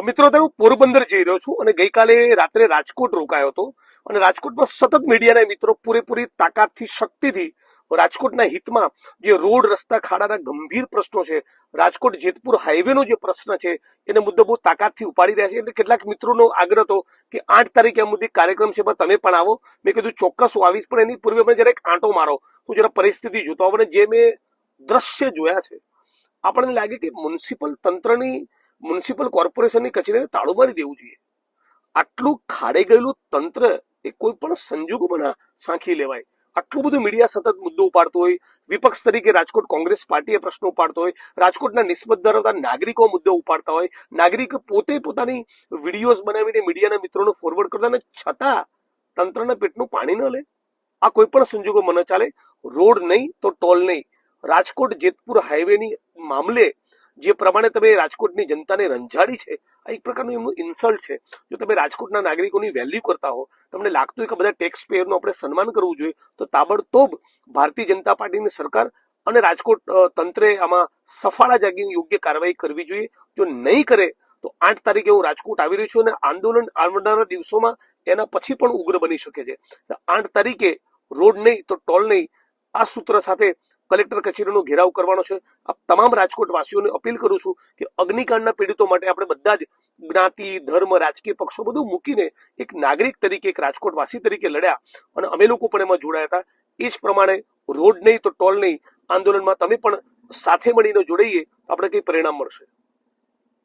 મિત્રો, અત્યારે હું પોરબંદર જઈ રહ્યો છું અને ગઈકાલે રાત્રે રાજકોટ રોકાયો હતો અને રાજકોટમાં સતત મીડિયાના મિત્રો પૂરેપૂરી તાકાતથી શક્તિથી રાજકોટના હિતમાં જે રોડ રસ્તા ખાડાના ગંભીર પ્રશ્નો છે, રાજકોટ જેતપુર હાઈવેનો જે પ્રશ્ન છે એને મુદ્દે બહુ તાકાતથી ઉપાડી રહ્યા છે. એટલે કેટલાક મિત્રોનો આગ્રહ હતો કે 8 તારીખે આ મુદ્દે કાર્યક્રમ છે, તમે પણ આવો. મેં કીધું ચોક્કસ હું આવીશ, પણ એની પૂર્વે મેં જરા એક આંટો મારો તો જરા પરિસ્થિતિ જોતો આવો. જે મેં દ્રશ્ય જોયા છે આપણને લાગે કે મ્યુનિસિપલ કોર્પોરેશનની કચેરીને તાળું મારી દેવું જોઈએ. આટલું ખાડે ગયેલું તંત્ર એ કોઈ પણ સંજોગોમાં સાંખી લેવાય. આટલું બધું મીડિયા સતત મુદ્દો ઉપાડતો હોય, વિપક્ષ તરીકે રાજકોટ કોંગ્રેસ પાર્ટીએ પ્રશ્નો ઉપાડતો હોય, રાજકોટના નિસ્બત ધરાવતા નાગરિકો મુદ્દો ઉપાડતા હોય, નાગરિક પોતે પોતાની વિડીયોઝ બનાવીને મીડિયાના મિત્રોને ફોરવર્ડ કરતા, અને છતાં તંત્રના પેટનું પાણી ન લે. આ કોઈ પણ સંજોગોમાં ન ચાલે. રોડ નહીં તો ટોલ નહીં. રાજકોટ જેતપુર હાઈવેની મામલે જે પ્રમાણે તમે રાજકોટની જનતાને રંજાડી છે, આ એક પ્રકારનું એમનું ઇન્સલ્ટ છે. જો તમે રાજકોટના નાગરિકોની વેલ્યુ કરતા હો, તમને લાગતું હોય કે બધા ટેક્સ પેયરનું આપણે સન્માન કરવું જોઈએ, તો તાબડતોબ ભારતીય જનતા પાર્ટીની સરકાર અને રાજકોટ તંત્રે આમાં સફાળા જાગીને યોગ્ય કાર્યવાહી કરવી જોઈએ. જો નહીં કરે તો 8 તારીખે હું રાજકોટ આવી રહ્યો છું અને આંદોલન આવનારા દિવસોમાં એના પછી પણ ઉગ્ર બની શકે છે. 8 તારીખે રોડ નહીં તો ટોલ નહીં, આ સૂત્ર સાથે કલેક્ટર કચેરીનો ઘેરાવ કરવાનો છે. આ તમામ રાજકોટ વાસીઓને અપીલ કરું છું કે અગ્નિકાંડના પીડિતો માટે આપણે બધા જ જ્ઞાતિ, ધર્મ, રાજકીય પક્ષો બધું મૂકીને એક નાગરિક તરીકે, એક રાજકોટ વાસી તરીકે લડ્યા અને અમે લોકો પણ એમાં જોડાયા હતા. એ જ પ્રમાણે રોડ નહીં તો ટોલ નહીં આંદોલનમાં તમે પણ સાથે મળીને જોડાઈએ, આપણે કંઈ પરિણામ મળશે.